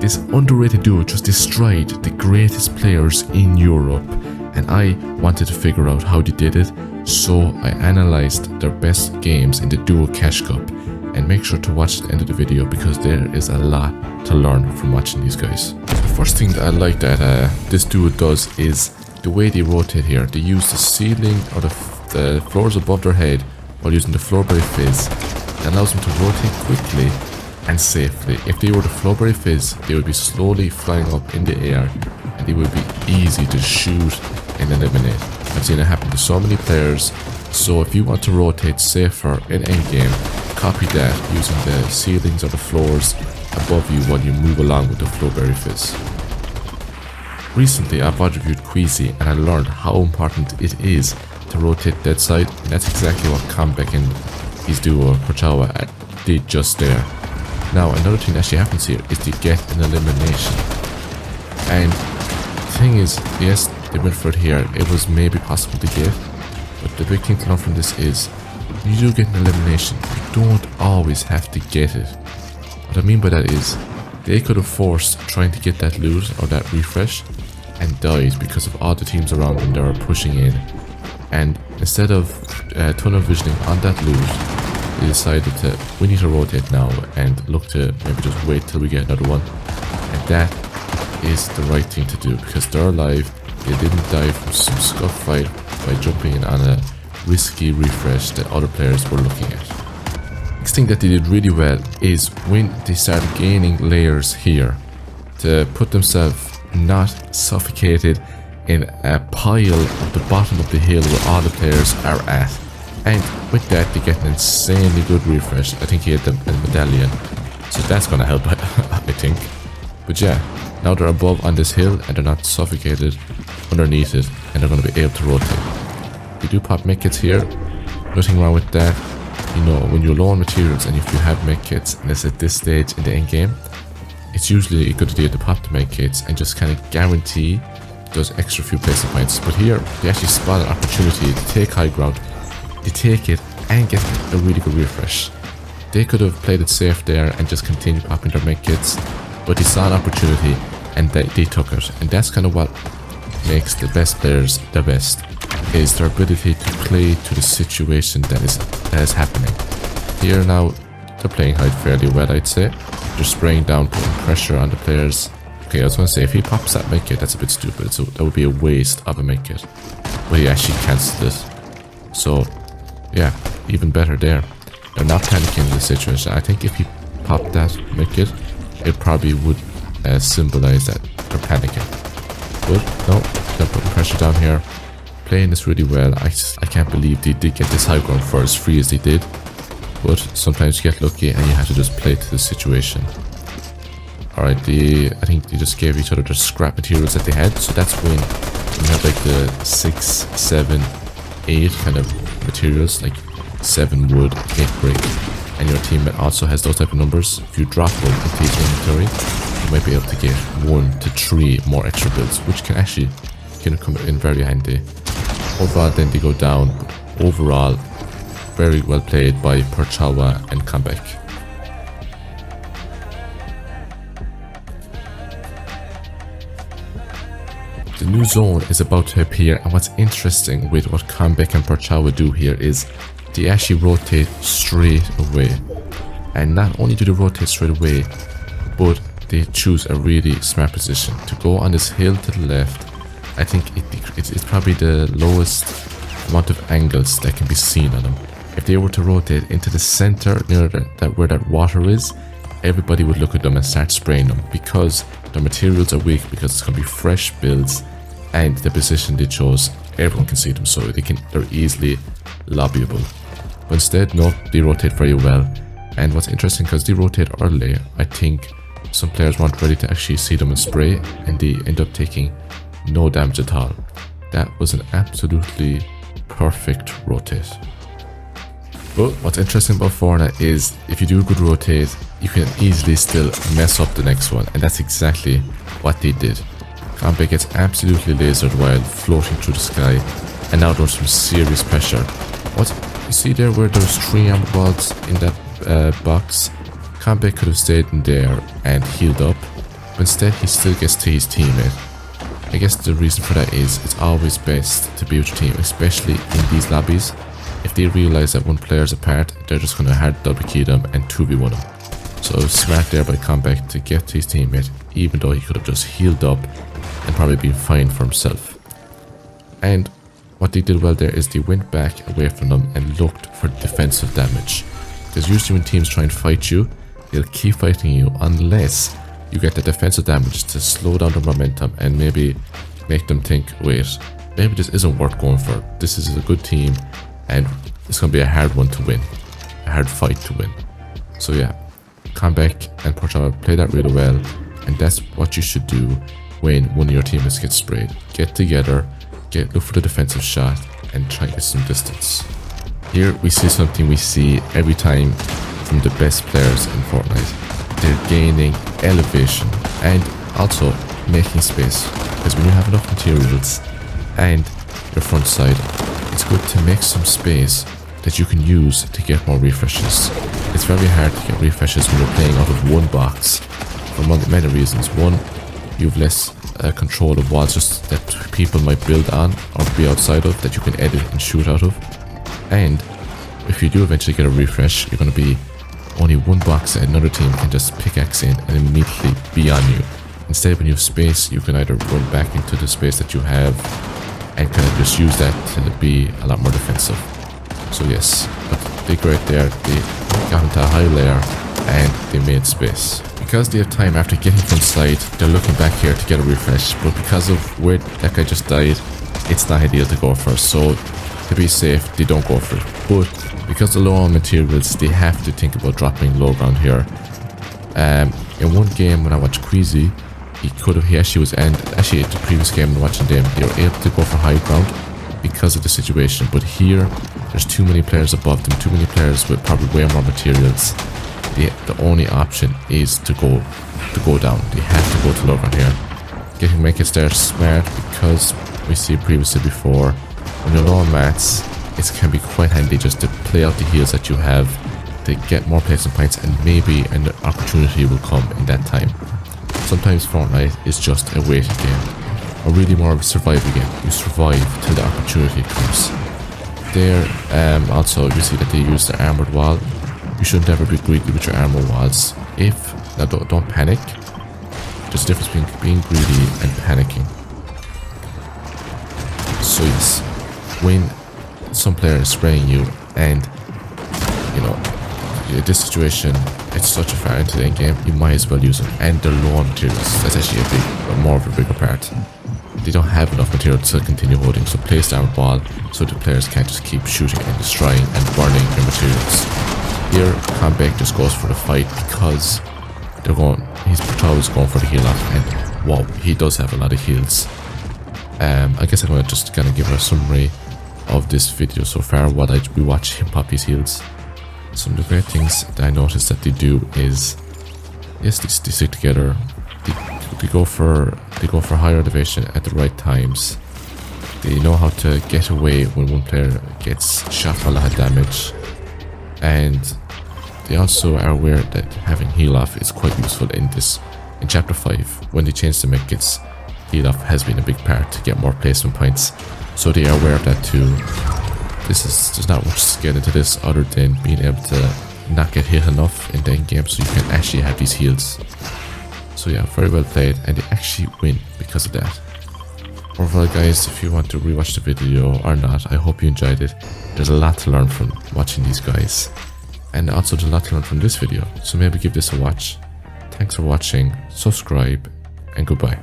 This underrated duo just destroyed the greatest players in Europe, and I wanted to figure out how they did it, so I analyzed their best games in the Duo Cash Cup. And make sure to watch the end of the video because there is a lot to learn from watching these guys. The first thing that I like that this duo does is the way they rotate here. They use the ceiling or the floors above their head while using the Flowberry Fizz. It allows them to rotate quickly and safely. If they were the Flowberry Fizz, they would be slowly flying up in the air and they would be easy to shoot and eliminate. I've seen it happen to so many players, so if you want to rotate safer in endgame, copy that using the ceilings or the floors above you while you move along with the Flowberry Fizz. Recently I've reviewed Queasy and I learned how important it is to rotate dead side, and that's exactly what Comeback and his duo Perchawa did just there. Now another thing that actually happens here is to get an elimination, and the thing is, yes, they went for it here. It was maybe possible to get, but the big thing to learn from this is when you do get an elimination, you don't always have to get it. What I mean by that is they could have forced trying to get that loot or that refresh and died because of all the teams around them that were pushing in, and instead of tunnel visioning on that loot, they decided to, we need to rotate now and look to maybe just wait till we get another one. And that is the right thing to do because they're alive. They didn't die from some scuff fight by jumping in on a risky refresh that other players were looking at. Next thing that they did really well is when they started gaining layers here to put themselves not suffocated in a pile at the bottom of the hill where all the players are at. And with that they get an insanely good refresh. I think he had a medallion, so that's gonna help I think. But yeah, now they're above on this hill and they're not suffocated underneath it, and they're going to be able to rotate. They do pop medkits here, nothing wrong with that. You know, when you're low on materials and if you have medkits and it's at this stage in the end game, it's usually a good idea to pop the medkits and just kind of guarantee those extra few placement points. But here they actually spot an opportunity to take high ground, they take it and get a really good refresh. They could have played it safe there and just continued popping their medkits, but they saw an opportunity and they took it. And that's kind of what makes the best players the best, is their ability to play to the situation that is happening. Here now, they're playing hide fairly well, I'd say. They're spraying down, putting pressure on the players. Okay, I was going to say, if he pops that medkit, that's a bit stupid, so that would be a waste of a medkit. But he actually cancelled it. So, yeah, even better there. They're not panicking in the situation. I think if he popped that medkit, it probably would symbolize that they're panicking. But no, they're putting pressure down here, playing this really well. I can't believe they did get this high ground for as free as they did, but sometimes you get lucky and you have to just play to the situation. Alright, I think they just gave each other the scrap materials that they had, so that's when you have like the 6, 7, 8 kind of materials, like 7 wood, 8 brick, and your teammate also has those type of numbers. If you drop one into his inventory, you might be able to get 1 to 3 more extra builds, which can actually come in very handy. Overall then they go down, but overall very well played by Perchawa and Comeback. The new zone is about to appear, and what's interesting with what Comeback and Perchawa do here is they actually rotate straight away. And not only do they rotate straight away, but they choose a really smart position to go on this hill to the left. I think it's probably the lowest amount of angles that can be seen on them. If they were to rotate into the center near where that water is, everybody would look at them and start spraying them because their materials are weak, because it's going to be fresh builds, and the position they chose, everyone can see them, so they're easily lobbyable. But instead, no, they rotate very well. And what's interesting, because they rotate early, I think some players weren't ready to actually see them and spray, and they end up taking no damage at all. That was an absolutely perfect rotate. But what's interesting about Fortnite is if you do a good rotate, you can easily still mess up the next one, and that's exactly what they did. Comeback gets absolutely lasered while floating through the sky, and now there's some serious pressure. What you see there where there's 3 armor balls in that box? Comeback could have stayed in there and healed up, but instead he still gets to his teammate. I guess the reason for that is it's always best to be with your team, especially in these lobbies. If they realize that one player is apart, they're just going to hard double key them and 2v1 them. So it was smart there by Comeback to get to his teammate, even though he could have just healed up and probably been fine for himself. And what they did well there is they went back away from them and looked for defensive damage. Because usually when teams try and fight you, they'll keep fighting you unless you get the defensive damage to slow down the momentum and maybe make them think, wait, maybe this isn't worth going for. This is a good team and it's going to be a hard one to win. A hard fight to win. So yeah, Comeback and Portal play that really well, and that's what you should do when one of your teammates gets sprayed. Get together, look for the defensive shot and try and get some distance. Here we see something we see every time from the best players in Fortnite. They're gaining elevation and also making space, because when you have enough materials and your front side, it's good to make some space that you can use to get more refreshes. It's very hard to get refreshes when you're playing out of one box for many reasons. One, you have less control of walls just that people might build on or be outside of that you can edit and shoot out of. And if you do eventually get a refresh, you're going to be only one box that another team can just pickaxe in and immediately be on you. Instead, when you have space, you can either run back into the space that you have and kind of just use that to be a lot more defensive. So yes, but they great there, they got into a high layer and they made space. Because they have time after getting from side, they're looking back here to get a refresh, but because of where that guy just died, it's not ideal to go for. So to be safe, they don't go for it. But because of low on materials, they have to think about dropping low ground here. In one game when I watched Queasy, he actually was, and actually the previous game when watching them, they were able to go for high ground because of the situation. But here, there's too many players above them, too many players with probably way more materials. The only option is to go down. They have to go to low ground here. Getting Make there smart, because we see previously before, when you're low on mats, it can be quite handy just to play out the heals that you have to get more placement points, and maybe an opportunity will come in that time. Sometimes Fortnite is just a waiting game, or really more of a survival game. You survive till the opportunity comes. There, also you see that they use the armored wall. You should never be greedy with your armor walls. Now don't panic. There's a difference between being greedy and panicking. So yes, when some player is spraying you and this situation, it's such a far into the end game, you might as well use them. And they're low on materials. That's actually more of a bigger part. They don't have enough material to continue holding, so place the armored wall so the players can't just keep shooting and destroying and burning your materials. Here, Comeback just goes for the fight because his Patrol is going for the heal off, and wow, he does have a lot of heals. I guess I'm going to just kind of give a summary of this video so far while we watch him pop his heals. Some of the great things that I noticed that they do is, yes, they stick together. They go for higher elevation at the right times. They know how to get away when one player gets shot for a lot of damage, and they also are aware that having heal off is quite useful in chapter 5 when they changed the mechanics. Heal off has been a big part to get more placement points, so they are aware of that too. There's not much to get into this other than being able to not get hit enough in the end game so you can actually have these heals. So yeah, very well played, and they actually win because of that. Overall guys, if you want to rewatch the video or not, I hope you enjoyed it. There's a lot to learn from watching these guys, and also there's a lot to learn from this video, so maybe give this a watch. Thanks for watching, subscribe, and goodbye.